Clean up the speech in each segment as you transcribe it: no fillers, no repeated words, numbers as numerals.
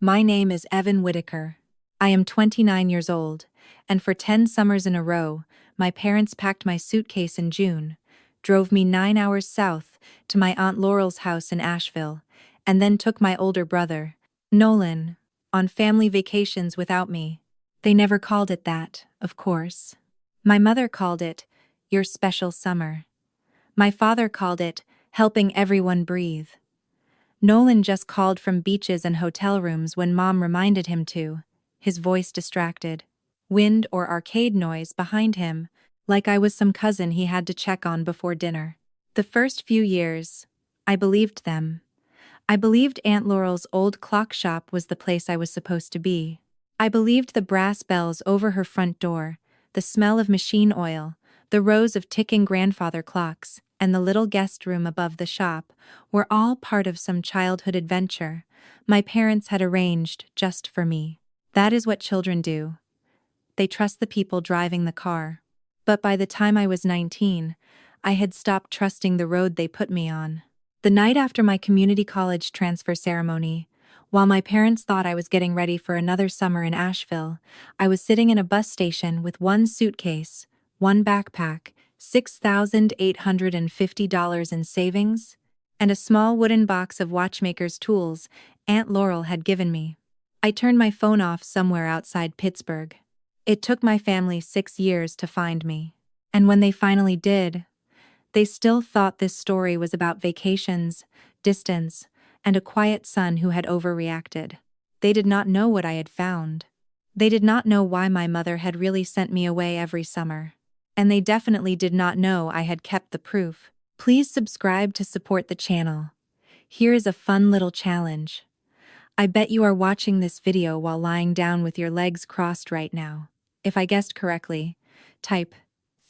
My name is Evan Whitaker. I am 29 years old, and for 10 summers in a row, my parents packed my suitcase in June, drove me 9 hours south to my Aunt Laurel's house in Asheville, and then took my older brother, Nolan, on family vacations without me. They never called it that, of course. My mother called it, your special summer. My father called it, helping everyone breathe. Nolan just called from beaches and hotel rooms when Mom reminded him to, his voice distracted. Wind or arcade noise behind him, like I was some cousin he had to check on before dinner. The first few years, I believed them. I believed Aunt Laurel's old clock shop was the place I was supposed to be. I believed the brass bells over her front door, the smell of machine oil, the rows of ticking grandfather clocks, and the little guest room above the shop were all part of some childhood adventure my parents had arranged just for me. That is what children do. They trust the people driving the car. But by the time I was 19, I had stopped trusting the road they put me on. The night after my community college transfer ceremony, while my parents thought I was getting ready for another summer in Asheville, I was sitting in a bus station with one suitcase, one backpack, $6,850 in savings, and a small wooden box of watchmaker's tools Aunt Laurel had given me. I turned my phone off somewhere outside Pittsburgh. It took my family 6 years to find me. And when they finally did, they still thought this story was about vacations, distance, and a quiet son who had overreacted. They did not know what I had found. They did not know why my mother had really sent me away every summer. And they definitely did not know I had kept the proof. Please subscribe to support the channel. Here is a fun little challenge. I bet you are watching this video while lying down with your legs crossed right now. If I guessed correctly, type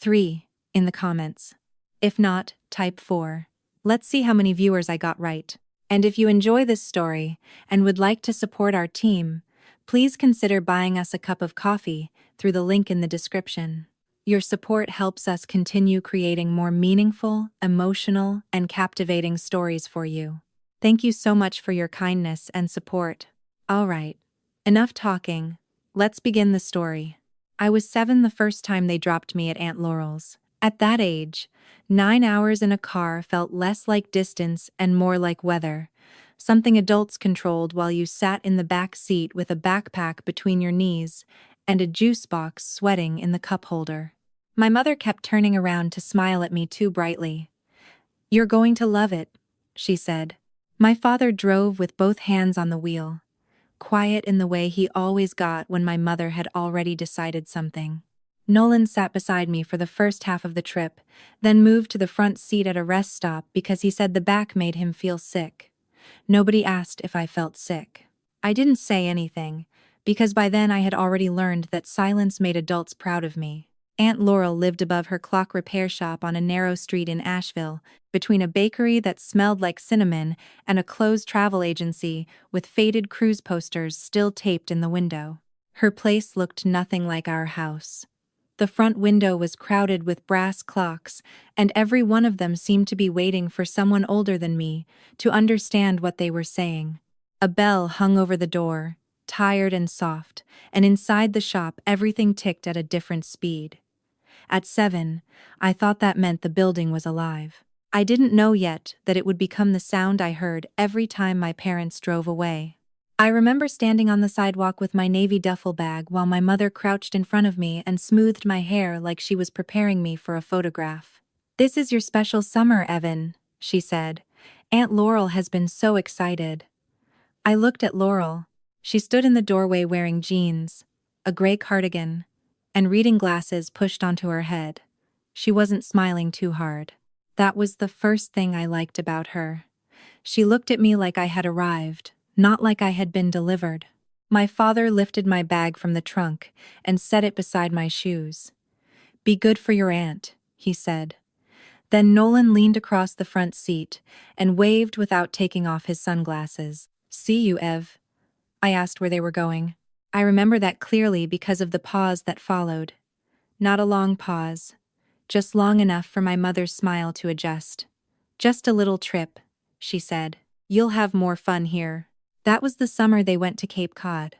3 in the comments. If not, type 4. Let's see how many viewers I got right. And if you enjoy this story and would like to support our team, please consider buying us a cup of coffee through the link in the description. Your support helps us continue creating more meaningful, emotional, and captivating stories for you. Thank you so much for your kindness and support. All right, enough talking. Let's begin the story. I was 7 the first time they dropped me at Aunt Laurel's. At that age, 9 hours in a car felt less like distance and more like weather, something adults controlled while you sat in the back seat with a backpack between your knees and a juice box sweating in the cup holder. My mother kept turning around to smile at me too brightly. "You're going to love it," she said. My father drove with both hands on the wheel, quiet in the way he always got when my mother had already decided something. Nolan sat beside me for the first half of the trip, then moved to the front seat at a rest stop because he said the back made him feel sick. Nobody asked if I felt sick. I didn't say anything, because by then I had already learned that silence made adults proud of me. Aunt Laurel lived above her clock repair shop on a narrow street in Asheville, between a bakery that smelled like cinnamon and a closed travel agency with faded cruise posters still taped in the window. Her place looked nothing like our house. The front window was crowded with brass clocks, and every one of them seemed to be waiting for someone older than me to understand what they were saying. A bell hung over the door, tired and soft, and inside the shop everything ticked at a different speed. At 7, I thought that meant the building was alive. I didn't know yet that it would become the sound I heard every time my parents drove away. I remember standing on the sidewalk with my navy duffel bag while my mother crouched in front of me and smoothed my hair like she was preparing me for a photograph. "This is your special summer, Evan," she said. "Aunt Laurel has been so excited." I looked at Laurel. She stood in the doorway wearing jeans, a gray cardigan, and reading glasses pushed onto her head. She wasn't smiling too hard. That was the first thing I liked about her. She looked at me like I had arrived, not like I had been delivered. My father lifted my bag from the trunk and set it beside my shoes. "Be good for your aunt," he said. Then Nolan leaned across the front seat and waved without taking off his sunglasses. "See you, Ev." I asked where they were going. I remember that clearly because of the pause that followed. Not a long pause, just long enough for my mother's smile to adjust. "Just a little trip," she said. "You'll have more fun here." That was the summer they went to Cape Cod.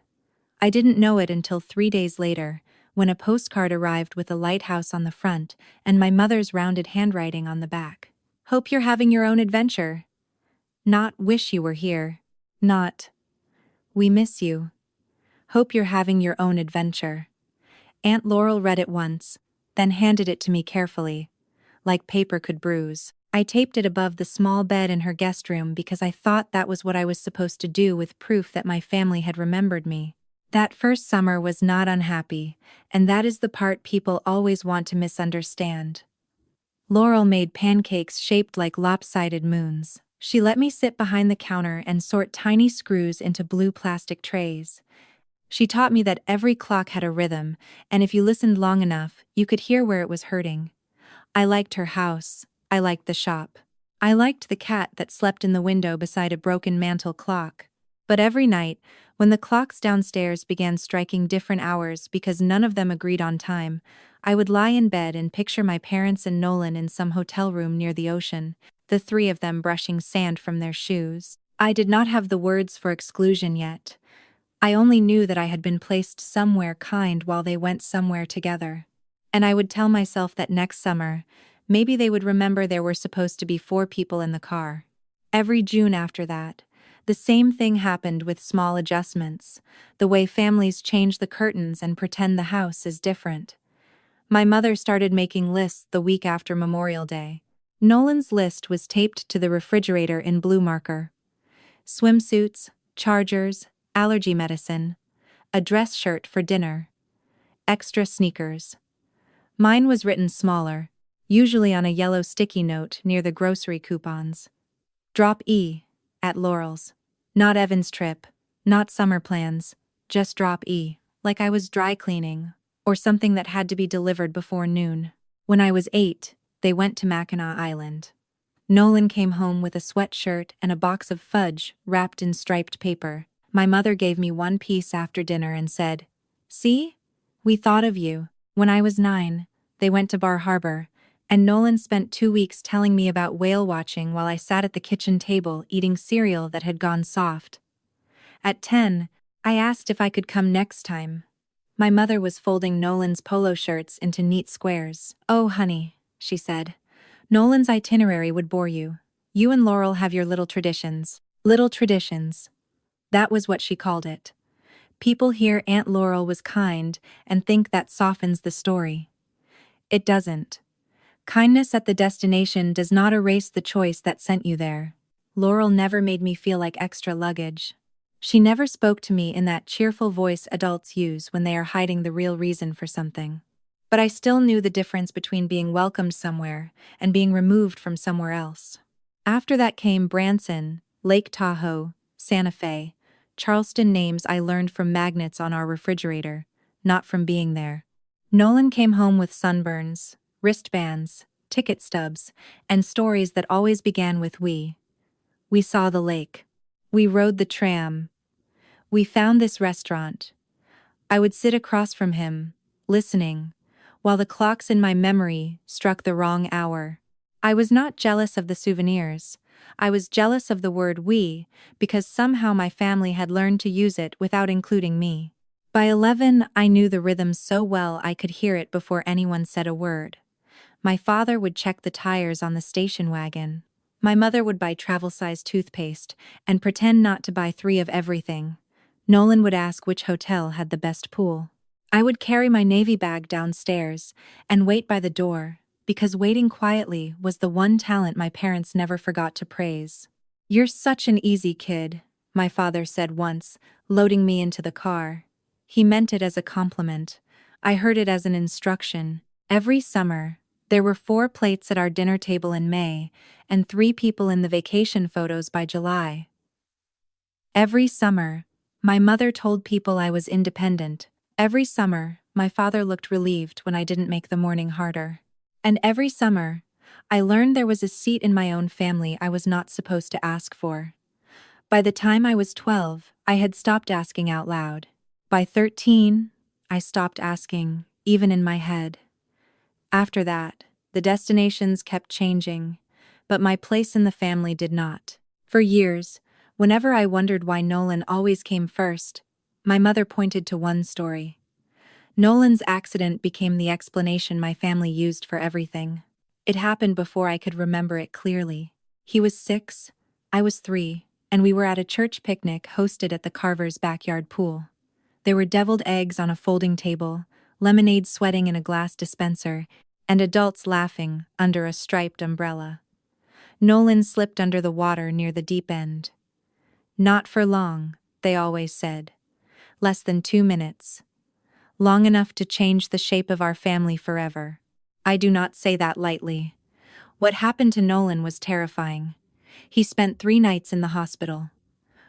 I didn't know it until 3 days later, when a postcard arrived with a lighthouse on the front and my mother's rounded handwriting on the back. Hope you're having your own adventure. Not wish you were here. Not we miss you. Hope you're having your own adventure. Aunt Laurel read it once, then handed it to me carefully, like paper could bruise. I taped it above the small bed in her guest room because I thought that was what I was supposed to do with proof that my family had remembered me. That first summer was not unhappy, and that is the part people always want to misunderstand. Laurel made pancakes shaped like lopsided moons. She let me sit behind the counter and sort tiny screws into blue plastic trays. She taught me that every clock had a rhythm, and if you listened long enough, you could hear where it was hurting. I liked her house. I liked the shop. I liked the cat that slept in the window beside a broken mantel clock. But every night, when the clocks downstairs began striking different hours because none of them agreed on time, I would lie in bed and picture my parents and Nolan in some hotel room near the ocean, the three of them brushing sand from their shoes. I did not have the words for exclusion yet. I only knew that I had been placed somewhere kind while they went somewhere together. And I would tell myself that next summer, maybe they would remember there were supposed to be 4 people in the car. Every June after that, the same thing happened with small adjustments, the way families change the curtains and pretend the house is different. My mother started making lists the week after Memorial Day. Nolan's list was taped to the refrigerator in blue marker. Swimsuits, chargers, allergy medicine, a dress shirt for dinner, extra sneakers. Mine was written smaller, usually on a yellow sticky note near the grocery coupons. Drop E, at Laurel's. Not Evan's trip, not summer plans, just drop E, like I was dry cleaning, or something that had to be delivered before noon. When I was 8, they went to Mackinac Island. Nolan came home with a sweatshirt and a box of fudge wrapped in striped paper. My mother gave me one piece after dinner and said, "See? We thought of you." When I was 9, they went to Bar Harbor, and Nolan spent 2 weeks telling me about whale watching while I sat at the kitchen table eating cereal that had gone soft. At 10, I asked if I could come next time. My mother was folding Nolan's polo shirts into neat squares. "Oh, honey," she said, "Nolan's itinerary would bore you. You and Laurel have your little traditions." Little traditions. That was what she called it. People hear Aunt Laurel was kind and think that softens the story. It doesn't. Kindness at the destination does not erase the choice that sent you there. Laurel never made me feel like extra luggage. She never spoke to me in that cheerful voice adults use when they are hiding the real reason for something. But I still knew the difference between being welcomed somewhere and being removed from somewhere else. After that came Branson, Lake Tahoe, Santa Fe, Charleston, names I learned from magnets on our refrigerator, not from being there. Nolan came home with sunburns, wristbands, ticket stubs, and stories that always began with we. We saw the lake. We rode the tram. We found this restaurant. I would sit across from him, listening, while the clocks in my memory struck the wrong hour. I was not jealous of the souvenirs. I was jealous of the word we, because somehow my family had learned to use it without including me. By 11, I knew the rhythm so well I could hear it before anyone said a word. My father would check the tires on the station wagon. My mother would buy travel-size toothpaste and pretend not to buy 3 of everything. Nolan would ask which hotel had the best pool. I would carry my navy bag downstairs and wait by the door, because waiting quietly was the one talent my parents never forgot to praise. "You're such an easy kid," my father said once, loading me into the car. He meant it as a compliment. I heard it as an instruction. Every summer, there were 4 plates at our dinner table in May, and 3 people in the vacation photos by July. Every summer, my mother told people I was independent. Every summer, my father looked relieved when I didn't make the morning harder. And every summer, I learned there was a seat in my own family I was not supposed to ask for. By the time I was 12, I had stopped asking out loud. By 13, I stopped asking, even in my head. After that, the destinations kept changing, but my place in the family did not. For years, Whenever I wondered why Nolan always came first, my mother pointed to one story. Nolan's accident became the explanation my family used for everything. It happened before I could remember it clearly. He was 6, I was 3, and we were at a church picnic hosted at the Carver's backyard pool. There were deviled eggs on a folding table, lemonade sweating in a glass dispenser, and adults laughing under a striped umbrella. Nolan slipped under the water near the deep end. Not for long, they always said. Less than 2 minutes. Long enough to change the shape of our family forever. I do not say that lightly. What happened to Nolan was terrifying. He spent 3 nights in the hospital.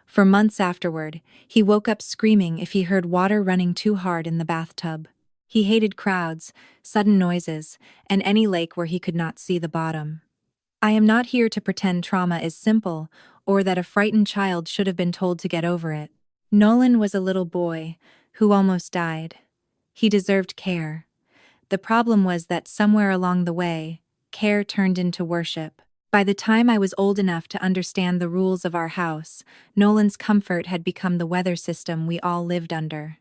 For months afterward, he woke up screaming if he heard water running too hard in the bathtub. He hated crowds, sudden noises, and any lake where he could not see the bottom. I am not here to pretend trauma is simple, or that a frightened child should have been told to get over it. Nolan was a little boy who almost died. He deserved care. The problem was that somewhere along the way, care turned into worship. By the time I was old enough to understand the rules of our house, Nolan's comfort had become the weather system we all lived under.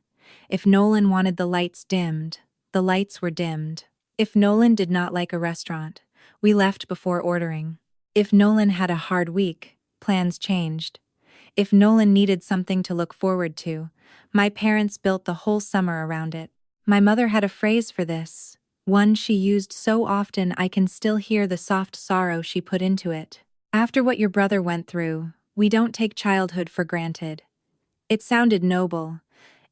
If Nolan wanted the lights dimmed, the lights were dimmed. If Nolan did not like a restaurant, we left before ordering. If Nolan had a hard week, plans changed. If Nolan needed something to look forward to, my parents built the whole summer around it. My mother had a phrase for this, one she used so often I can still hear the soft sorrow she put into it. After what your brother went through, we don't take childhood for granted. It sounded noble.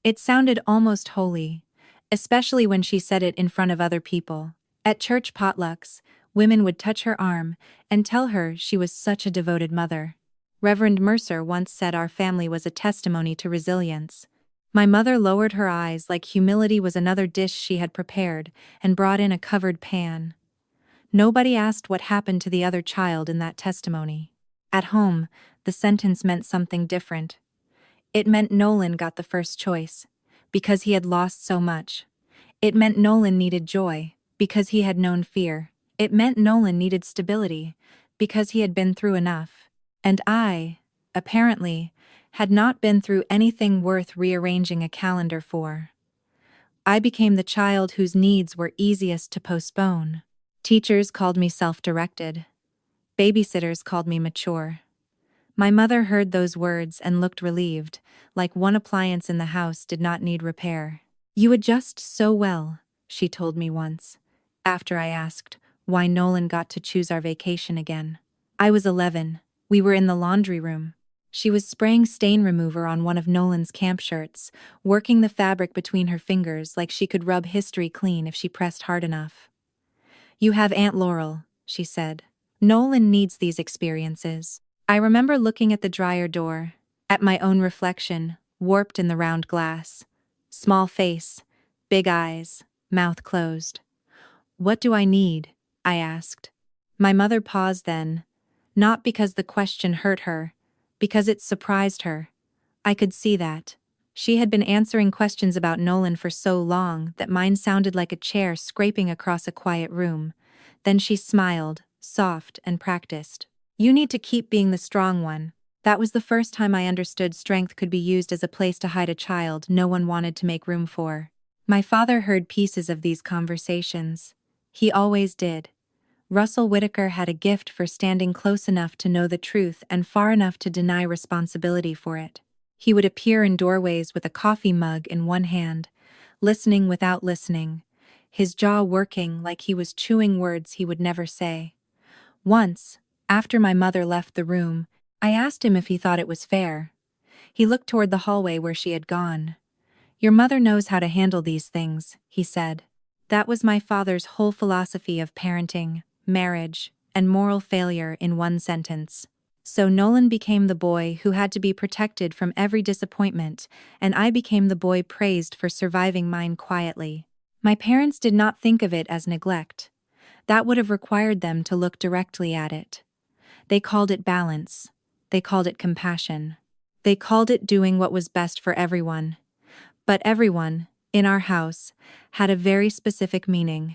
It sounded almost holy, especially when she said it in front of other people. At church potlucks, women would touch her arm and tell her she was such a devoted mother. Reverend Mercer once said our family was a testimony to resilience. My mother lowered her eyes like humility was another dish she had prepared and brought in a covered pan. Nobody asked what happened to the other child in that testimony. At home, the sentence meant something different. It meant Nolan got the first choice, because he had lost so much. It meant Nolan needed joy, because he had known fear. It meant Nolan needed stability, because he had been through enough. And I, apparently, had not been through anything worth rearranging a calendar for. I became the child whose needs were easiest to postpone. Teachers called me self-directed. Babysitters called me mature. My mother heard those words and looked relieved, like one appliance in the house did not need repair. "You adjust so well," she told me once, after I asked why Nolan got to choose our vacation again. I was 11. We were in the laundry room. She was spraying stain remover on one of Nolan's camp shirts, working the fabric between her fingers like she could rub history clean if she pressed hard enough. "You have Aunt Laurel," she said. "Nolan needs these experiences." I remember looking at the dryer door, at my own reflection, warped in the round glass. Small face, big eyes, mouth closed. "What do I need?" I asked. My mother paused then, not because the question hurt her, because it surprised her. I could see that. She had been answering questions about Nolan for so long that mine sounded like a chair scraping across a quiet room. Then she smiled, soft and practiced. "You need to keep being the strong one." That was the first time I understood strength could be used as a place to hide a child no one wanted to make room for. My father heard pieces of these conversations. He always did. Russell Whittaker had a gift for standing close enough to know the truth and far enough to deny responsibility for it. He would appear in doorways with a coffee mug in one hand, listening without listening, his jaw working like he was chewing words he would never say. Once, after my mother left the room, I asked him if he thought it was fair. He looked toward the hallway where she had gone. "Your mother knows how to handle these things," he said. That was my father's whole philosophy of parenting, marriage, and moral failure in one sentence. So Nolan became the boy who had to be protected from every disappointment, and I became the boy praised for surviving mine quietly. My parents did not think of it as neglect. That would have required them to look directly at it. They called it balance. They called it compassion. They called it doing what was best for everyone. But everyone, in our house, had a very specific meaning.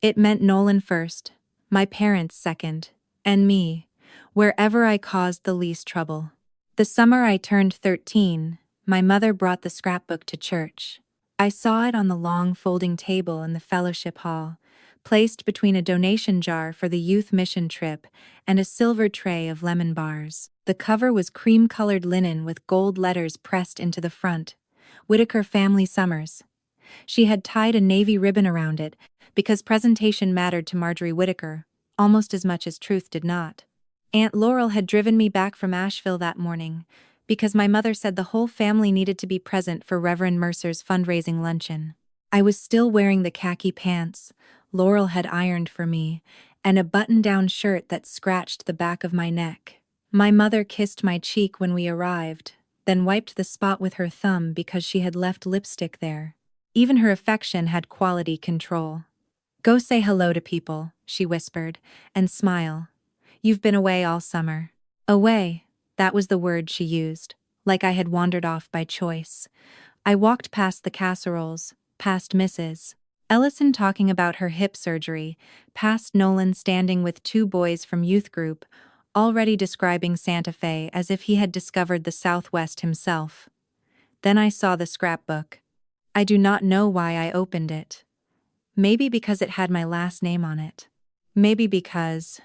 It meant Nolan first, my parents second, and me, wherever I caused the least trouble. The summer I turned 13, my mother brought the scrapbook to church. I saw it on the long folding table in the fellowship hall, placed between a donation jar for the youth mission trip and a silver tray of lemon bars. The cover was cream-colored linen with gold letters pressed into the front. Whitaker Family Summers. She had tied a navy ribbon around it because presentation mattered to Marjorie Whitaker, almost as much as truth did not. Aunt Laurel had driven me back from Asheville that morning because my mother said the whole family needed to be present for Reverend Mercer's fundraising luncheon. I was still wearing the khaki pants Laurel had ironed for me and a button-down shirt that scratched the back of my neck. My mother kissed my cheek when we arrived, then wiped the spot with her thumb because she had left lipstick there. Even her affection had quality control. "Go say hello to people," she whispered, "and smile. You've been away all summer." Away, that was the word she used, like I had wandered off by choice. I walked past the casseroles, past Mrs. Ellison talking about her hip surgery, past Nolan standing with two boys from youth group, already describing Santa Fe as if he had discovered the Southwest himself. Then I saw the scrapbook. I do not know why I opened it. Maybe because it had my last name on it. Maybe because,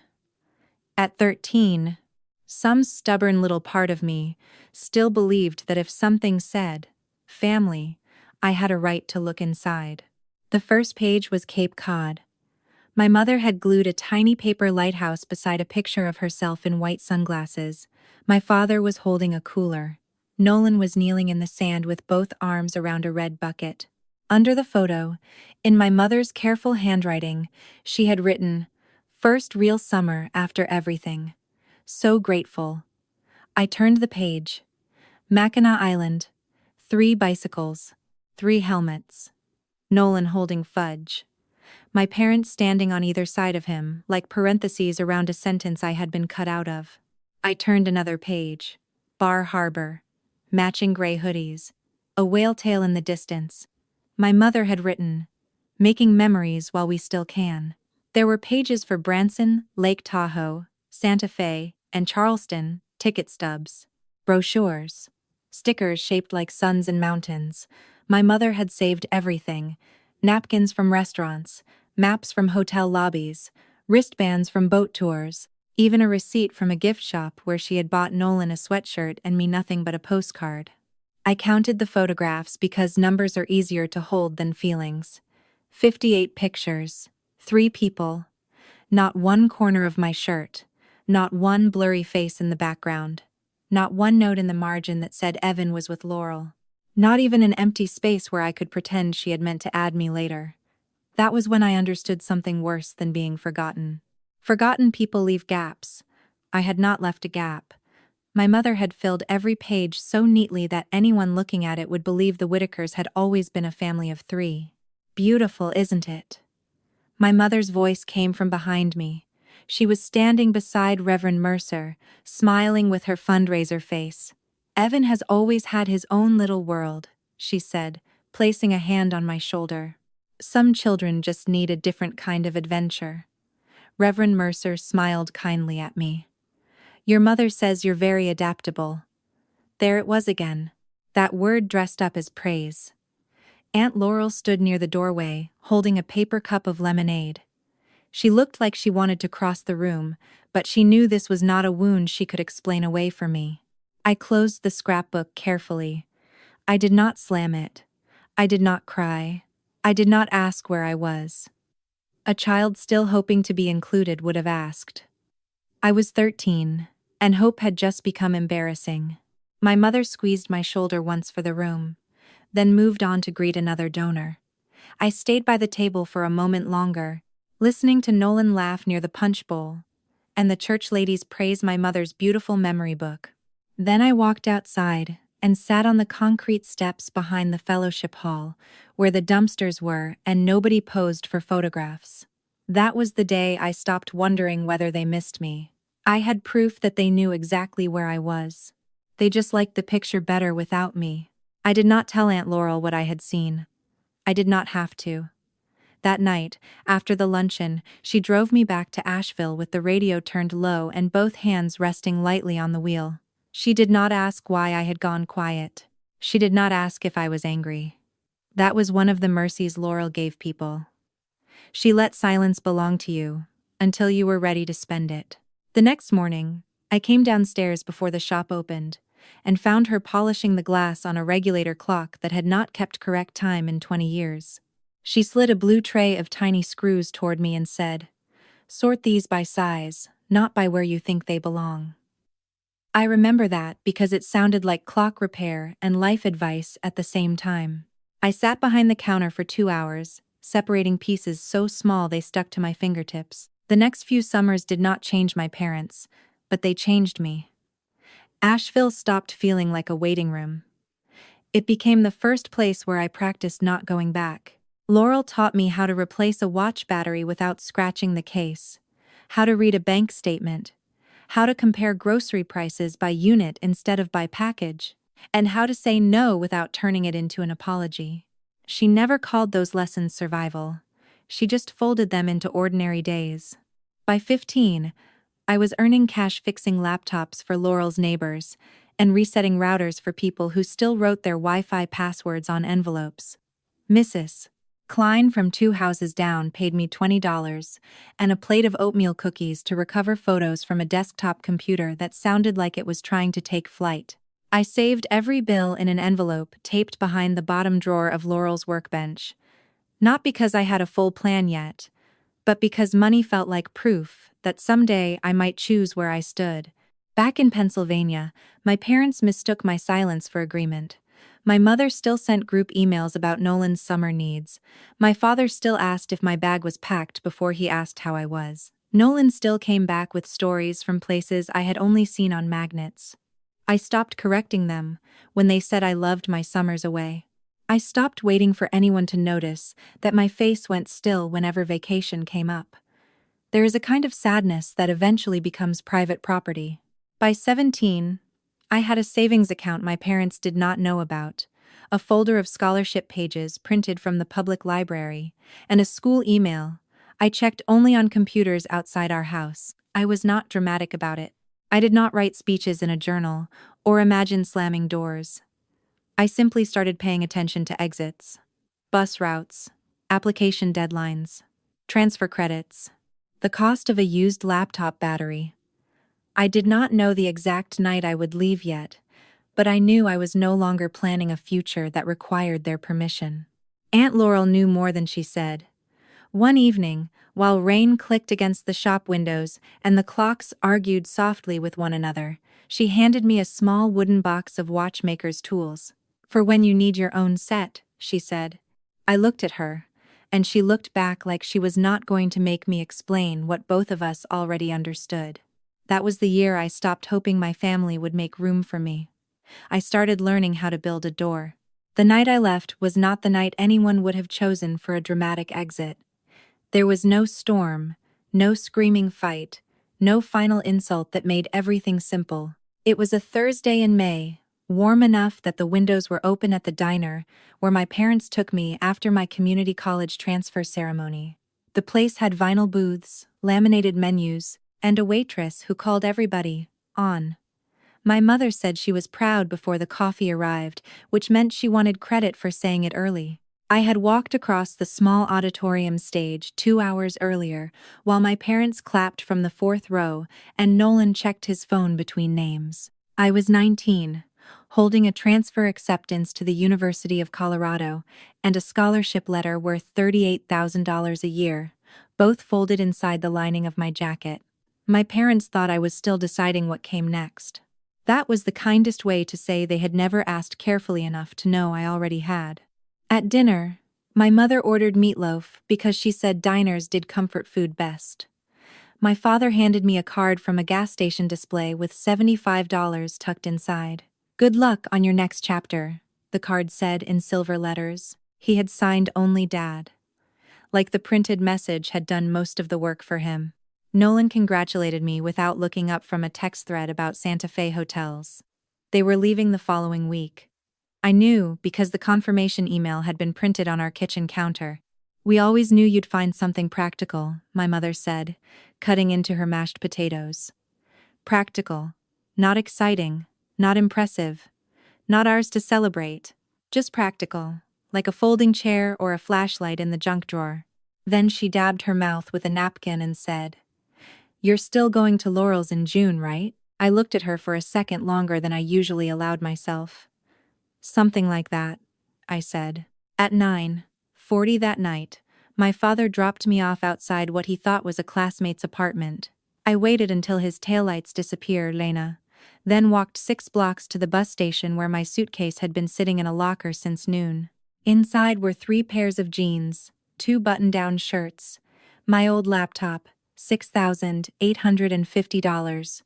at 13, some stubborn little part of me still believed that if something said, family, I had a right to look inside. The first page was Cape Cod. My mother had glued a tiny paper lighthouse beside a picture of herself in white sunglasses. My father was holding a cooler. Nolan was kneeling in the sand with both arms around a red bucket. Under the photo, in my mother's careful handwriting, she had written, "First real summer after everything. So grateful." I turned the page. Mackinac Island. 3 bicycles. 3 helmets. Nolan holding fudge. My parents standing on either side of him, like parentheses around a sentence I had been cut out of. I turned another page. Bar Harbor. Matching gray hoodies. A whale tail in the distance. My mother had written, "Making memories while we still can." There were pages for Branson, Lake Tahoe, Santa Fe, and Charleston, ticket stubs. Brochures. Stickers shaped like suns and mountains. My mother had saved everything. Napkins from restaurants, maps from hotel lobbies, wristbands from boat tours, even a receipt from a gift shop where she had bought Nolan a sweatshirt and me nothing but a postcard. I counted the photographs because numbers are easier to hold than feelings. 58 pictures, 3 people, not one corner of my shirt, not one blurry face in the background, not one note in the margin that said Evan was with Laurel, not even an empty space where I could pretend she had meant to add me later. That was when I understood something worse than being forgotten. Forgotten people leave gaps. I had not left a gap. My mother had filled every page so neatly that anyone looking at it would believe the Whitakers had always been a family of 3. Beautiful, isn't it? My mother's voice came from behind me. She was standing beside Reverend Mercer, smiling with her fundraiser face. "Evan has always had his own little world," she said, placing a hand on my shoulder. "Some children just need a different kind of adventure." Reverend Mercer smiled kindly at me. "Your mother says you're very adaptable." There it was again. That word dressed up as praise. Aunt Laurel stood near the doorway, holding a paper cup of lemonade. She looked like she wanted to cross the room, but she knew this was not a wound she could explain away for me. I closed the scrapbook carefully. I did not slam it. I did not cry. I did not ask where I was. A child still hoping to be included would have asked. I was 13, and hope had just become embarrassing. My mother squeezed my shoulder once for the room, then moved on to greet another donor. I stayed by the table for a moment longer, listening to Nolan laugh near the punch bowl, and the church ladies praise my mother's beautiful memory book. Then I walked outside and sat on the concrete steps behind the fellowship hall, where the dumpsters were and nobody posed for photographs. That was the day I stopped wondering whether they missed me. I had proof that they knew exactly where I was. They just liked the picture better without me. I did not tell Aunt Laurel what I had seen. I did not have to. That night, after the luncheon, she drove me back to Asheville with the radio turned low and both hands resting lightly on the wheel. She did not ask why I had gone quiet. She did not ask if I was angry. That was one of the mercies Laurel gave people. She let silence belong to you, until you were ready to spend it. The next morning, I came downstairs before the shop opened, and found her polishing the glass on a regulator clock that had not kept correct time in 20 years. She slid a blue tray of tiny screws toward me and said, "Sort these by size, not by where you think they belong." I remember that because it sounded like clock repair and life advice at the same time. I sat behind the counter for 2 hours, separating pieces so small they stuck to my fingertips. The next few summers did not change my parents, but they changed me. Asheville stopped feeling like a waiting room. It became the first place where I practiced not going back. Laurel taught me how to replace a watch battery without scratching the case, how to read a bank statement, how to compare grocery prices by unit instead of by package, and how to say no without turning it into an apology. She never called those lessons survival. She just folded them into ordinary days. By 15, I was earning cash fixing laptops for Laurel's neighbors and resetting routers for people who still wrote their Wi-Fi passwords on envelopes. Mrs. Klein from 2 houses down paid me $20 and a plate of oatmeal cookies to recover photos from a desktop computer that sounded like it was trying to take flight. I saved every bill in an envelope taped behind the bottom drawer of Laurel's workbench, not because I had a full plan yet, but because money felt like proof that someday I might choose where I stood. Back in Pennsylvania, my parents mistook my silence for agreement. My mother still sent group emails about Nolan's summer needs. My father still asked if my bag was packed before he asked how I was. Nolan still came back with stories from places I had only seen on magnets. I stopped correcting them when they said I loved my summers away. I stopped waiting for anyone to notice that my face went still whenever vacation came up. There is a kind of sadness that eventually becomes private property. By 17, I had a savings account my parents did not know about, a folder of scholarship pages printed from the public library, and a school email I checked only on computers outside our house. I was not dramatic about it. I did not write speeches in a journal or imagine slamming doors. I simply started paying attention to exits, bus routes, application deadlines, transfer credits, the cost of a used laptop battery. I did not know the exact night I would leave yet, but I knew I was no longer planning a future that required their permission. Aunt Laurel knew more than she said. One evening, while rain clicked against the shop windows and the clocks argued softly with one another, she handed me a small wooden box of watchmaker's tools. "For when you need your own set," she said. I looked at her, and she looked back like she was not going to make me explain what both of us already understood. That was the year I stopped hoping my family would make room for me. I started learning how to build a door. The night I left was not the night anyone would have chosen for a dramatic exit. There was no storm, no screaming fight, no final insult that made everything simple. It was a Thursday in May, warm enough that the windows were open at the diner where my parents took me after my community college transfer ceremony. The place had vinyl booths, laminated menus, and a waitress who called everybody on. My mother said she was proud before the coffee arrived, which meant she wanted credit for saying it early. I had walked across the small auditorium stage 2 hours earlier, while my parents clapped from the 4th row and Nolan checked his phone between names. I was 19, holding a transfer acceptance to the University of Colorado and a scholarship letter worth $38,000 a year, both folded inside the lining of my jacket. My parents thought I was still deciding what came next. That was the kindest way to say they had never asked carefully enough to know I already had. At dinner, my mother ordered meatloaf because she said diners did comfort food best. My father handed me a card from a gas station display with $75 tucked inside. "Good luck on your next chapter," the card said in silver letters. He had signed only Dad. Like the printed message had done most of the work for him. Nolan congratulated me without looking up from a text thread about Santa Fe hotels. They were leaving the following week. I knew because the confirmation email had been printed on our kitchen counter. "We always knew you'd find something practical," my mother said, cutting into her mashed potatoes. Practical. Not exciting, Not impressive. Not ours to celebrate. Just practical, like a folding chair or a flashlight in the junk drawer. Then she dabbed her mouth with a napkin and said, "You're still going to Laurel's in June, right?" I looked at her for a second longer than I usually allowed myself. "Something like that," I said. At 9:40 that night, my father dropped me off outside what he thought was a classmate's apartment. I waited until his taillights disappeared, Lena, then walked 6 blocks to the bus station where my suitcase had been sitting in a locker since noon. Inside were 3 pairs of jeans, 2 button-down shirts, my old laptop, $6,850,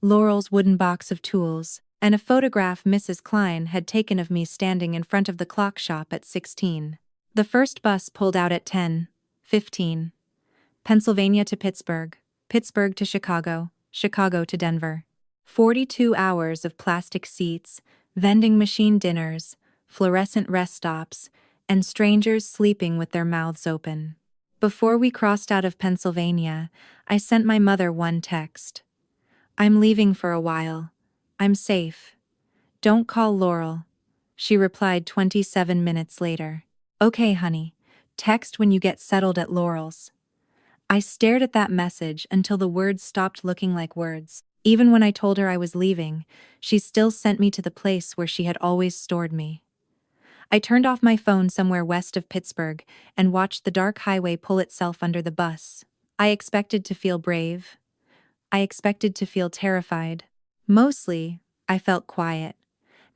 Laurel's wooden box of tools, and a photograph Mrs. Klein had taken of me standing in front of the clock shop at 16. The first bus pulled out at 10:15. Pennsylvania to Pittsburgh, Pittsburgh to Chicago, Chicago to Denver. 42 hours of plastic seats, vending machine dinners, fluorescent rest stops, and strangers sleeping with their mouths open. Before we crossed out of Pennsylvania, I sent my mother one text. "I'm leaving for a while. I'm safe. Don't call Laurel." She replied 27 minutes later. "Okay, honey. Text when you get settled at Laurel's." I stared at that message until the words stopped looking like words. Even when I told her I was leaving, she still sent me to the place where she had always stored me. I turned off my phone somewhere west of Pittsburgh and watched the dark highway pull itself under the bus. I expected to feel brave. I expected to feel terrified. Mostly, I felt quiet.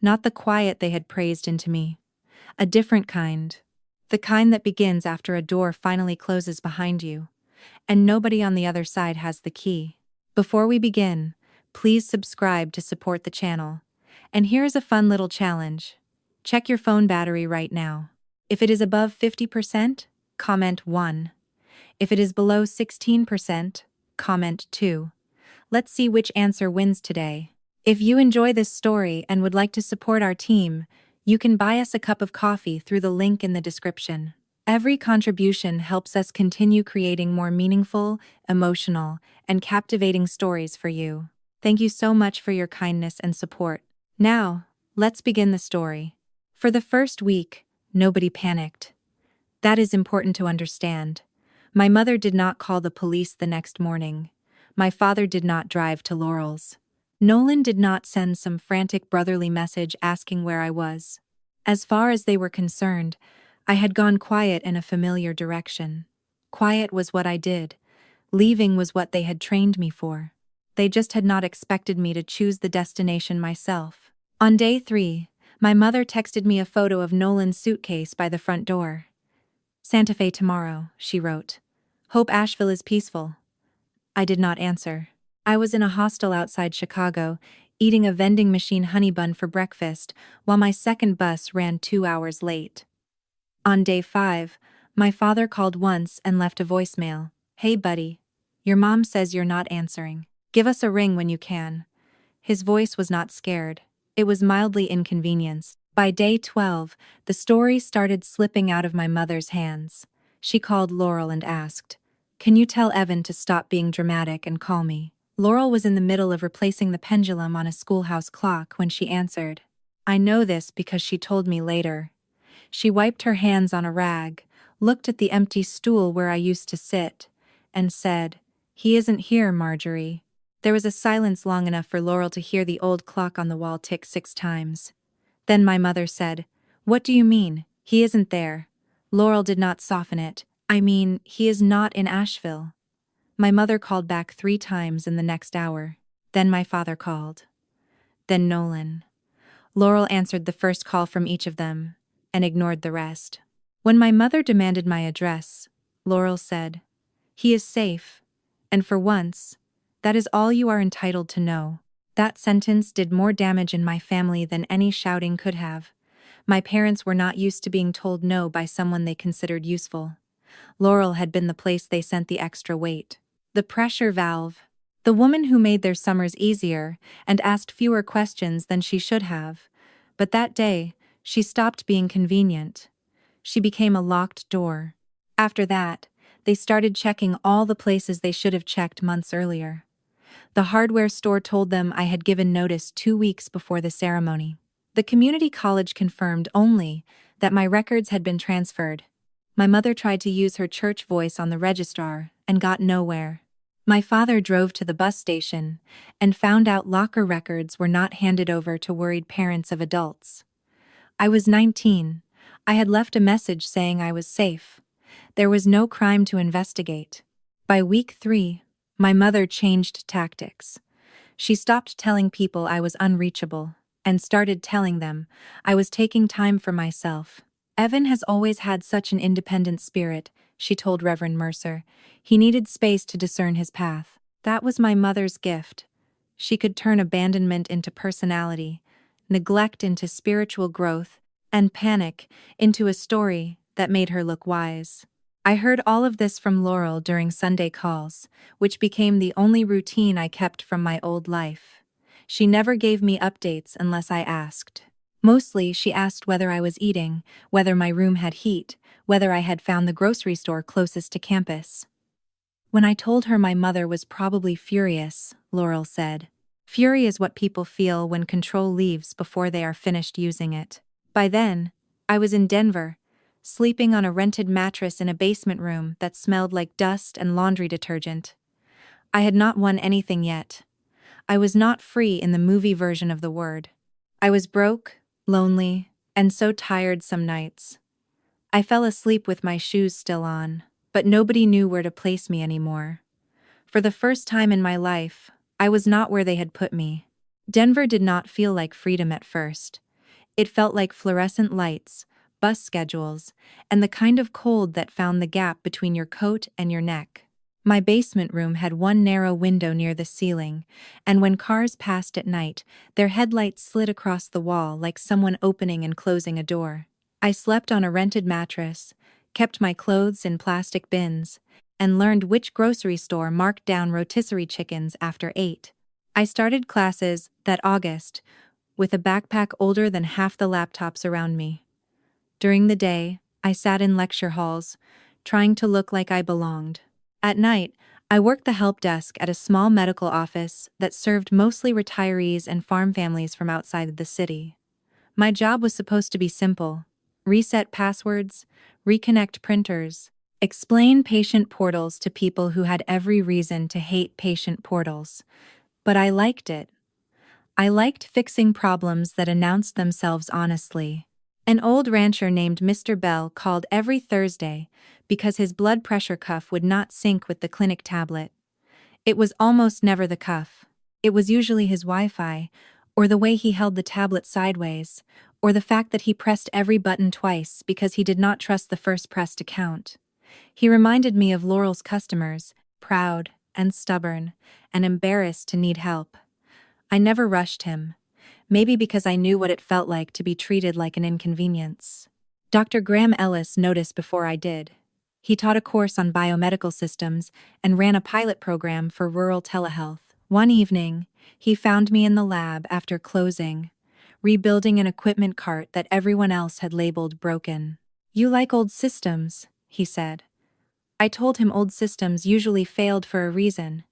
Not the quiet they had praised into me. A different kind. The kind that begins after a door finally closes behind you, and nobody on the other side has the key. Before we begin, please subscribe to support the channel. And here's a fun little challenge. Check your phone battery right now. If it is above 50%, comment 1. If it is below 16%, comment 2. Let's see which answer wins today. If you enjoy this story and would like to support our team, you can buy us a cup of coffee through the link in the description. Every contribution helps us continue creating more meaningful, emotional, and captivating stories for you. Thank you so much for your kindness and support. Now, let's begin the story. For the first week, nobody panicked. That is important to understand. My mother did not call the police the next morning. My father did not drive to Laurel's. Nolan did not send some frantic brotherly message asking where I was. As far as they were concerned, I had gone quiet in a familiar direction. Quiet was what I did. Leaving was what they had trained me for. They just had not expected me to choose the destination myself. On day 3, my mother texted me a photo of Nolan's suitcase by the front door. "Santa Fe tomorrow," she wrote. "Hope Asheville is peaceful." I did not answer. I was in a hostel outside Chicago, eating a vending machine honey bun for breakfast, while my second bus ran 2 hours late. On day 5, my father called once and left a voicemail. "Hey buddy, your mom says you're not answering. Give us a ring when you can." His voice was not scared. It was mildly inconvenienced. By day 12, the story started slipping out of my mother's hands. She called Laurel and asked, "Can you tell Evan to stop being dramatic and call me?" Laurel was in the middle of replacing the pendulum on a schoolhouse clock when she answered. I know this because she told me later. She wiped her hands on a rag, looked at the empty stool where I used to sit, and said, "He isn't here, Marjorie." There was a silence long enough for Laurel to hear the old clock on the wall tick 6 times. Then my mother said, "What do you mean, he isn't there?" Laurel did not soften it. "I mean, he is not in Asheville." My mother called back 3 times in the next hour. Then my father called. Then Nolan. Laurel answered the first call from each of them, and ignored the rest. When my mother demanded my address, Laurel said, "He is safe, and for once, that is all you are entitled to know." That sentence did more damage in my family than any shouting could have. My parents were not used to being told no by someone they considered useful. Laurel had been the place they sent the extra weight. The pressure valve. The woman who made their summers easier and asked fewer questions than she should have. But that day, she stopped being convenient. She became a locked door. After that, they started checking all the places they should have checked months earlier. The hardware store told them I had given notice 2 weeks before the ceremony. The community college confirmed only that my records had been transferred. My mother tried to use her church voice on the registrar and got nowhere. My father drove to the bus station and found out locker records were not handed over to worried parents of adults. I was 19. I had left a message saying I was safe. There was no crime to investigate. By week 3, my mother changed tactics. She stopped telling people I was unreachable and started telling them I was taking time for myself. Evan has always had such an independent spirit, she told Reverend Mercer. He needed space to discern his path. That was my mother's gift. She could turn abandonment into personality, neglect into spiritual growth, and panic into a story that made her look wise. I heard all of this from Laurel during Sunday calls, which became the only routine I kept from my old life. She never gave me updates unless I asked. Mostly, she asked whether I was eating, whether my room had heat, whether I had found the grocery store closest to campus. When I told her my mother was probably furious, Laurel said, "Fury is what people feel when control leaves before they are finished using it." By then, I was in Denver, sleeping on a rented mattress in a basement room that smelled like dust and laundry detergent. I had not won anything yet. I was not free in the movie version of the word. I was broke, lonely, and so tired some nights. I fell asleep with my shoes still on, but nobody knew where to place me anymore. For the first time in my life, I was not where they had put me. Denver did not feel like freedom at first. It felt like fluorescent lights, bus schedules, and the kind of cold that found the gap between your coat and your neck. My basement room had one narrow window near the ceiling, and when cars passed at night, their headlights slid across the wall like someone opening and closing a door. I slept on a rented mattress, kept my clothes in plastic bins, and learned which grocery store marked down rotisserie chickens after 8. I started classes that August, with a backpack older than half the laptops around me. During the day, I sat in lecture halls, trying to look like I belonged. At night, I worked the help desk at a small medical office that served mostly retirees and farm families from outside the city. My job was supposed to be simple: reset passwords, reconnect printers, explain patient portals to people who had every reason to hate patient portals. But I liked it. I liked fixing problems that announced themselves honestly. An old rancher named Mr. Bell called every Thursday because his blood pressure cuff would not sync with the clinic tablet. It was almost never the cuff. It was usually his Wi-Fi, or the way he held the tablet sideways, or the fact that he pressed every button twice because he did not trust the first press to count. He reminded me of Laurel's customers, proud and stubborn and embarrassed to need help. I never rushed him. Maybe because I knew what it felt like to be treated like an inconvenience. Dr. Graham Ellis noticed before I did. He taught a course on biomedical systems and ran a pilot program for rural telehealth. One evening, he found me in the lab after closing, rebuilding an equipment cart that everyone else had labeled broken. "You like old systems," he said. I told him old systems usually failed for a reason.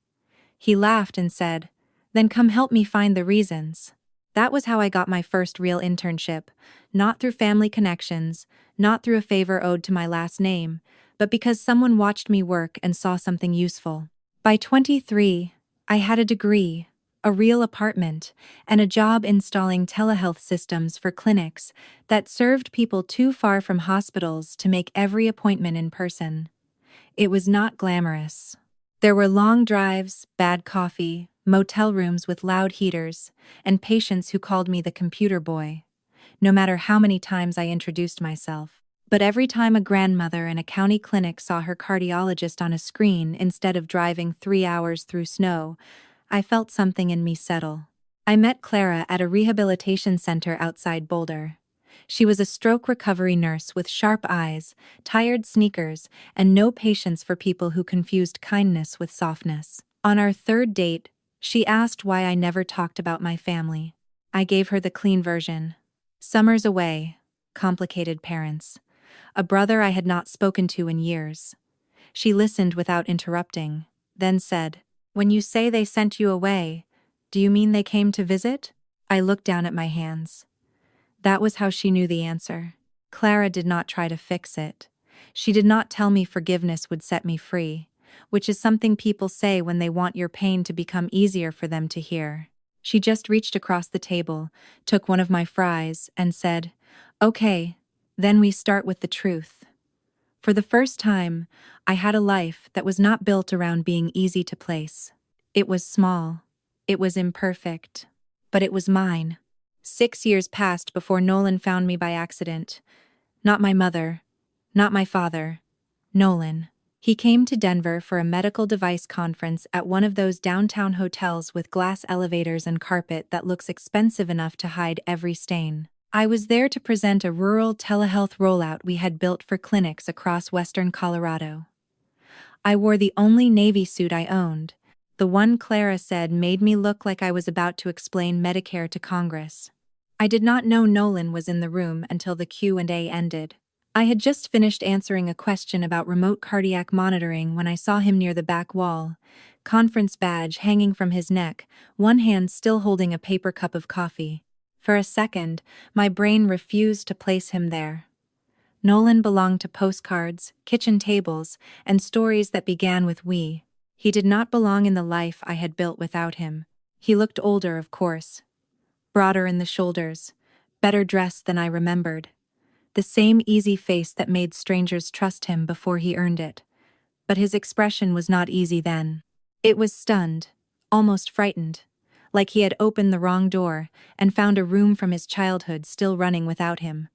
He laughed and said, "Then come help me find the reasons." That was how I got my first real internship, not through family connections, not through a favor owed to my last name, but because someone watched me work and saw something useful. By 23, I had a degree, a real apartment, and a job installing telehealth systems for clinics that served people too far from hospitals to make every appointment in person. It was not glamorous. There were long drives, bad coffee, motel rooms with loud heaters, and patients who called me the computer boy, no matter how many times I introduced myself. But every time a grandmother in a county clinic saw her cardiologist on a screen instead of driving 3 hours through snow, I felt something in me settle. I met Clara at a rehabilitation center outside Boulder. She was a stroke recovery nurse with sharp eyes, tired sneakers, and no patience for people who confused kindness with softness. On our third date, she asked why I never talked about my family. I gave her the clean version. Summers away, complicated parents, a brother I had not spoken to in years. She listened without interrupting, then said, When you say they sent you away, do you mean they came to visit? I looked down at my hands. That was how she knew the answer. Clara did not try to fix it. She did not tell me forgiveness would set me free, which is something people say when they want your pain to become easier for them to hear. She just reached across the table, took one of my fries, and said, "Okay, then we start with the truth." For the first time, I had a life that was not built around being easy to place. It was small. It was imperfect. But it was mine. 6 years passed before Nolan found me by accident. Not my mother. Not my father. Nolan. He came to Denver for a medical device conference at one of those downtown hotels with glass elevators and carpet that looks expensive enough to hide every stain. I was there to present a rural telehealth rollout we had built for clinics across western Colorado. I wore the only Navy suit I owned, the one Clara said made me look like I was about to explain Medicare to Congress. I did not know Nolan was in the room until the Q&A ended. I had just finished answering a question about remote cardiac monitoring when I saw him near the back wall, conference badge hanging from his neck, one hand still holding a paper cup of coffee. For a second, my brain refused to place him there. Nolan belonged to postcards, kitchen tables, and stories that began with "we." He did not belong in the life I had built without him. He looked older, of course. Broader in the shoulders, better dressed than I remembered. The same easy face that made strangers trust him before he earned it. But his expression was not easy then. It was stunned, almost frightened, like he had opened the wrong door and found a room from his childhood still running without him.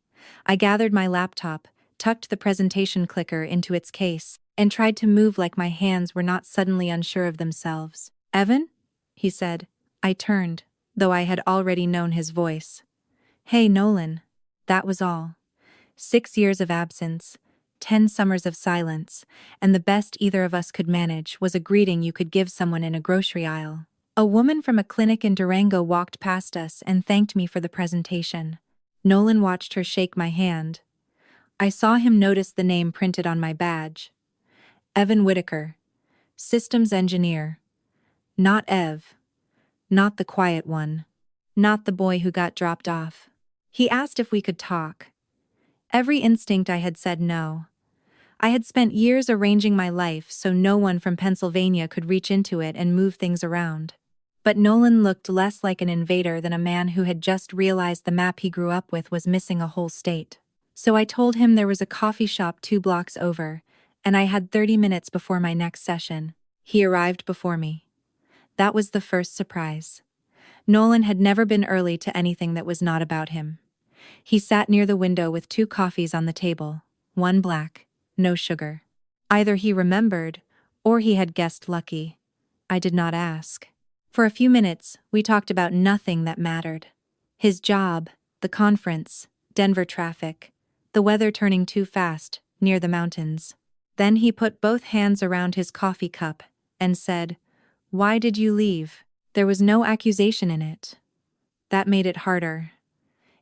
I gathered my laptop, tucked the presentation clicker into its case, and tried to move like my hands were not suddenly unsure of themselves. "Evan?" he said. I turned, though I had already known his voice. "Hey, Nolan." That was all. 6 years of absence, 10 summers of silence, and the best either of us could manage was a greeting you could give someone in a grocery aisle. A woman from a clinic in Durango walked past us and thanked me for the presentation. Nolan watched her shake my hand. I saw him notice the name printed on my badge. Evan Whitaker, systems engineer. Not Ev. Not the quiet one. Not the boy who got dropped off. He asked if we could talk. Every instinct I had said no. I had spent years arranging my life so no one from Pennsylvania could reach into it and move things around. But Nolan looked less like an invader than a man who had just realized the map he grew up with was missing a whole state. So I told him there was a coffee shop 2 blocks over, and I had 30 minutes before my next session. He arrived before me. That was the first surprise. Nolan had never been early to anything that was not about him. He sat near the window with 2 coffees on the table, one black, no sugar. Either he remembered, or he had guessed lucky. I did not ask. For a few minutes, we talked about nothing that mattered. His job, the conference, Denver traffic, the weather turning too fast, near the mountains. Then he put both hands around his coffee cup and said, "Why did you leave?" There was no accusation in it. That made it harder.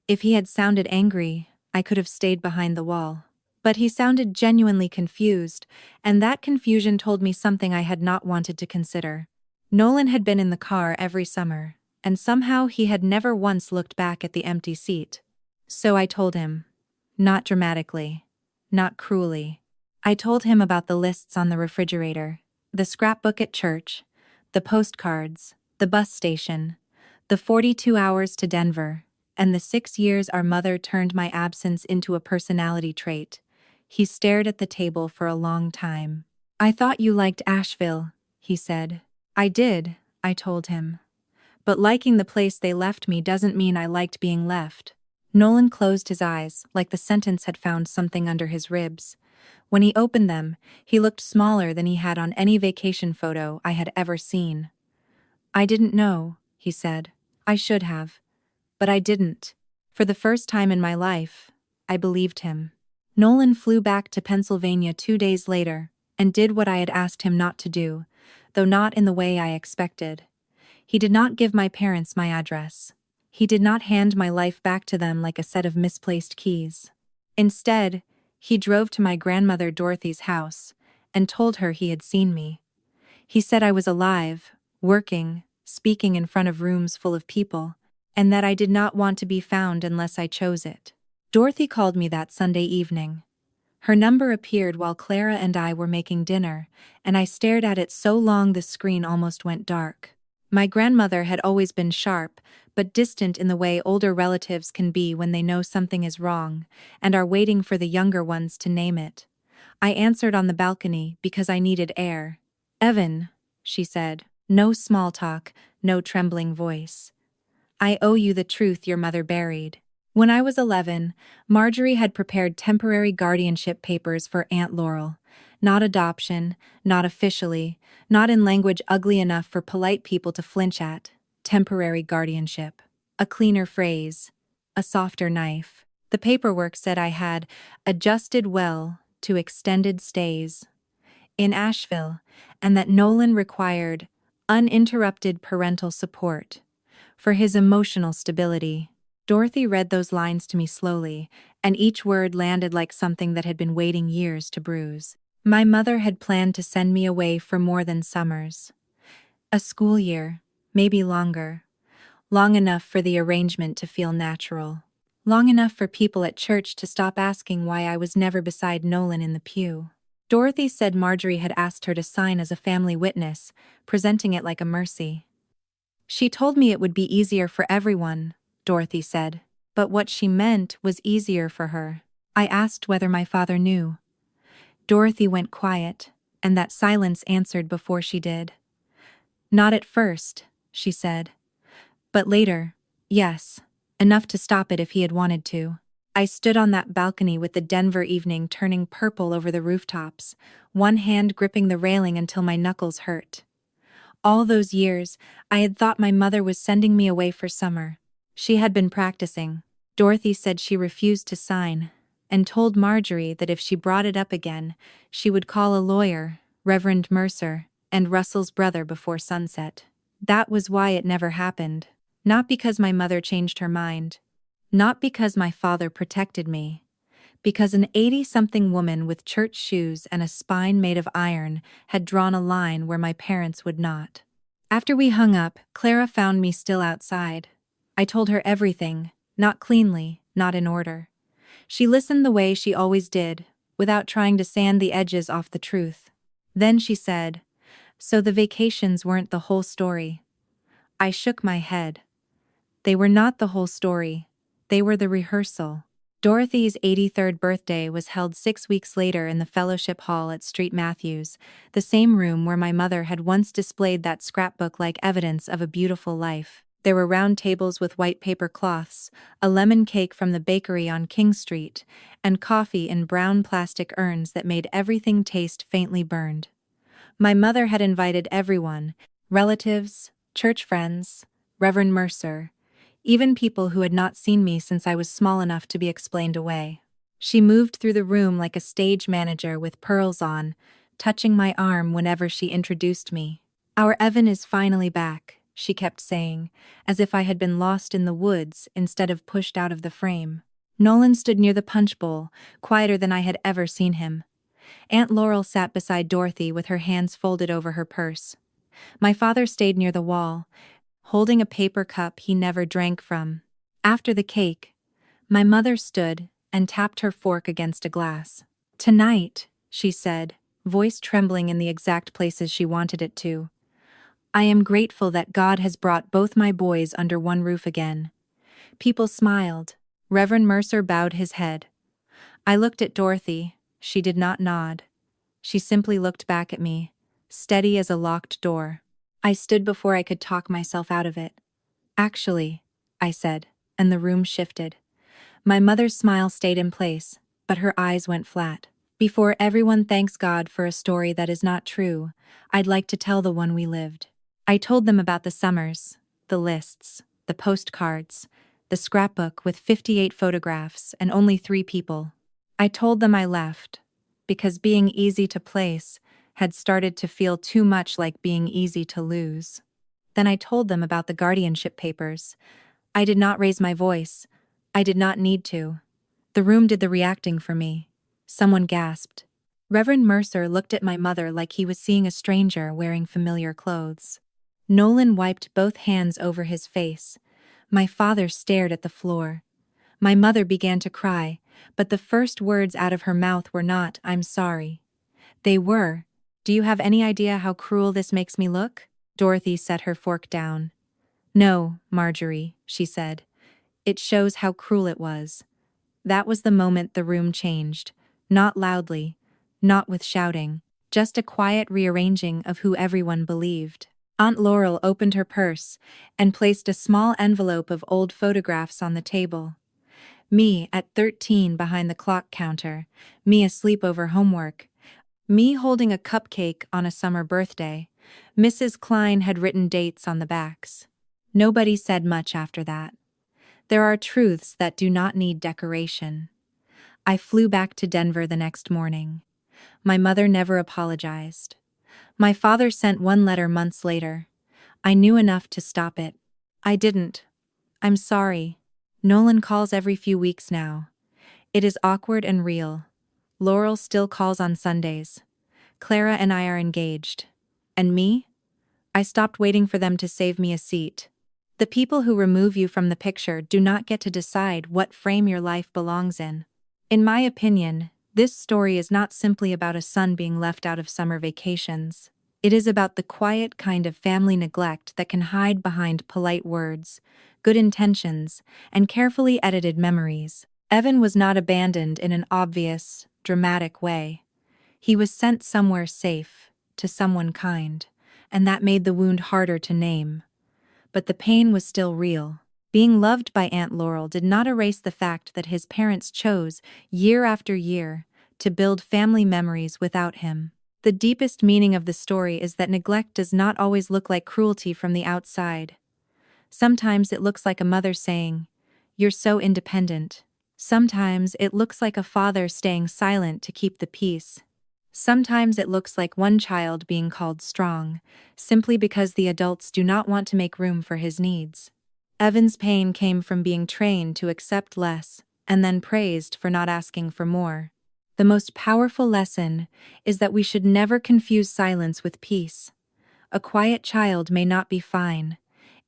If he had sounded angry, I could have stayed behind the wall. But he sounded genuinely confused, and that confusion told me something I had not wanted to consider. Nolan had been in the car every summer, and somehow he had never once looked back at the empty seat. So I told him. Not dramatically. Not cruelly. I told him about the lists on the refrigerator, the scrapbook at church, the postcards, the bus station, the 42 hours to Denver, and the 6 years our mother turned my absence into a personality trait. He stared at the table for a long time. "I thought you liked Asheville," he said. "I did," I told him. "But liking the place they left me doesn't mean I liked being left." Nolan closed his eyes, like the sentence had found something under his ribs. When he opened them, he looked smaller than he had on any vacation photo I had ever seen. "I didn't know," he said. "I should have. But I didn't." For the first time in my life, I believed him. Nolan flew back to Pennsylvania 2 days later and did what I had asked him not to do, though not in the way I expected. He did not give my parents my address. He did not hand my life back to them like a set of misplaced keys. Instead, he drove to my grandmother Dorothy's house and told her he had seen me. He said I was alive, working, speaking in front of rooms full of people, and that I did not want to be found unless I chose it. Dorothy called me that Sunday evening. Her number appeared while Clara and I were making dinner, and I stared at it so long the screen almost went dark. My grandmother had always been sharp, but distant in the way older relatives can be when they know something is wrong, and are waiting for the younger ones to name it. I answered on the balcony because I needed air. "Evan," she said. No small talk, no trembling voice. "I owe you the truth your mother buried." When I was 11, Marjorie had prepared temporary guardianship papers for Aunt Laurel. Not adoption, not officially, not in language ugly enough for polite people to flinch at. Temporary guardianship. A cleaner phrase. A softer knife. The paperwork said I had adjusted well to extended stays in Asheville, and that Nolan required uninterrupted parental support for his emotional stability. Dorothy read those lines to me slowly, and each word landed like something that had been waiting years to bruise. My mother had planned to send me away for more than summers. A school year, maybe longer. Long enough for the arrangement to feel natural. Long enough for people at church to stop asking why I was never beside Nolan in the pew. Dorothy said Marjorie had asked her to sign as a family witness, presenting it like a mercy. "She told me it would be easier for everyone," Dorothy said, but what she meant was easier for her. I asked whether my father knew. Dorothy went quiet, and that silence answered before she did. "Not at first," she said. "But later, yes, enough to stop it if he had wanted to." I stood on that balcony with the Denver evening turning purple over the rooftops, one hand gripping the railing until my knuckles hurt. All those years, I had thought my mother was sending me away for summer. She had been practicing. Dorothy said she refused to sign, and told Marjorie that if she brought it up again, she would call a lawyer, Reverend Mercer, and Russell's brother before sunset. That was why it never happened. Not because my mother changed her mind. Not because my father protected me. Because an 80-something woman with church shoes and a spine made of iron had drawn a line where my parents would not. After we hung up, Clara found me still outside. I told her everything, not cleanly, not in order. She listened the way she always did, without trying to sand the edges off the truth. Then she said, "So the vacations weren't the whole story." I shook my head. They were not the whole story. They were the rehearsal. Dorothy's 83rd birthday was held 6 weeks later in the fellowship hall at Street Matthews, the same room where my mother had once displayed that scrapbook-like evidence of a beautiful life. There were round tables with white paper cloths, a lemon cake from the bakery on King Street, and coffee in brown plastic urns that made everything taste faintly burned. My mother had invited everyone, relatives, church friends, Reverend Mercer, even people who had not seen me since I was small enough to be explained away. She moved through the room like a stage manager with pearls on, touching my arm whenever she introduced me. "Our Evan is finally back," she kept saying, as if I had been lost in the woods instead of pushed out of the frame. Nolan stood near the punch bowl, quieter than I had ever seen him. Aunt Laurel sat beside Dorothy with her hands folded over her purse. My father stayed near the wall, holding a paper cup he never drank from. After the cake, my mother stood and tapped her fork against a glass. "Tonight," she said, voice trembling in the exact places she wanted it to, "I am grateful that God has brought both my boys under one roof again." People smiled. Reverend Mercer bowed his head. I looked at Dorothy. She did not nod. She simply looked back at me, steady as a locked door. I stood before I could talk myself out of it. "Actually," I said, and the room shifted. My mother's smile stayed in place, but her eyes went flat. "Before everyone thanks God for a story that is not true, I'd like to tell the one we lived." I told them about the summers, the lists, the postcards, the scrapbook with 58 photographs and only 3 people. I told them I left, because being easy to place had started to feel too much like being easy to lose. Then I told them about the guardianship papers. I did not raise my voice. I did not need to. The room did the reacting for me. Someone gasped. Reverend Mercer looked at my mother like he was seeing a stranger wearing familiar clothes. Nolan wiped both hands over his face. My father stared at the floor. My mother began to cry, but the first words out of her mouth were not, "I'm sorry." They were, "Do you have any idea how cruel this makes me look?" Dorothy set her fork down. "No, Marjorie," she said. "It shows how cruel it was." That was the moment the room changed. Not loudly, not with shouting, just a quiet rearranging of who everyone believed. Aunt Laurel opened her purse and placed a small envelope of old photographs on the table. Me at 13 behind the clock counter, me asleep over homework, me holding a cupcake on a summer birthday. Mrs. Klein had written dates on the backs. Nobody said much after that. There are truths that do not need decoration. I flew back to Denver the next morning. My mother never apologized. My father sent one letter months later. I knew enough to stop it. I didn't. "I'm sorry. Nolan calls every few weeks now. It is awkward and real. Laurel still calls on Sundays. Clara and I are engaged. And me? I stopped waiting for them to save me a seat." The people who remove you from the picture do not get to decide what frame your life belongs in. In my opinion, this story is not simply about a son being left out of summer vacations. It is about the quiet kind of family neglect that can hide behind polite words, good intentions, and carefully edited memories. Evan was not abandoned in an obvious, dramatic way. He was sent somewhere safe, to someone kind, and that made the wound harder to name. But the pain was still real. Being loved by Aunt Laurel did not erase the fact that his parents chose, year after year, to build family memories without him. The deepest meaning of the story is that neglect does not always look like cruelty from the outside. Sometimes it looks like a mother saying, "You're so independent." Sometimes it looks like a father staying silent to keep the peace. Sometimes it looks like one child being called strong, simply because the adults do not want to make room for his needs. Evan's pain came from being trained to accept less, and then praised for not asking for more. The most powerful lesson is that we should never confuse silence with peace. A quiet child may not be fine.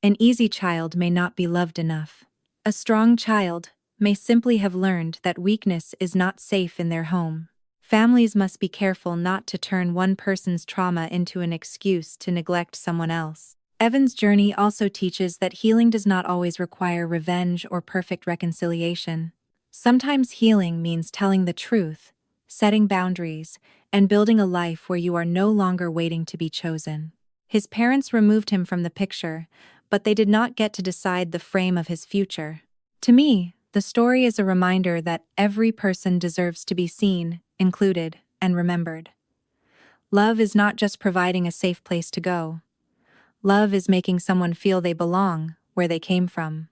An easy child may not be loved enough. A strong child may simply have learned that weakness is not safe in their home. Families must be careful not to turn one person's trauma into an excuse to neglect someone else. Evan's journey also teaches that healing does not always require revenge or perfect reconciliation. Sometimes healing means telling the truth, setting boundaries, and building a life where you are no longer waiting to be chosen. His parents removed him from the picture, but they did not get to decide the frame of his future. To me, the story is a reminder that every person deserves to be seen, included, and remembered. Love is not just providing a safe place to go. Love is making someone feel they belong where they came from.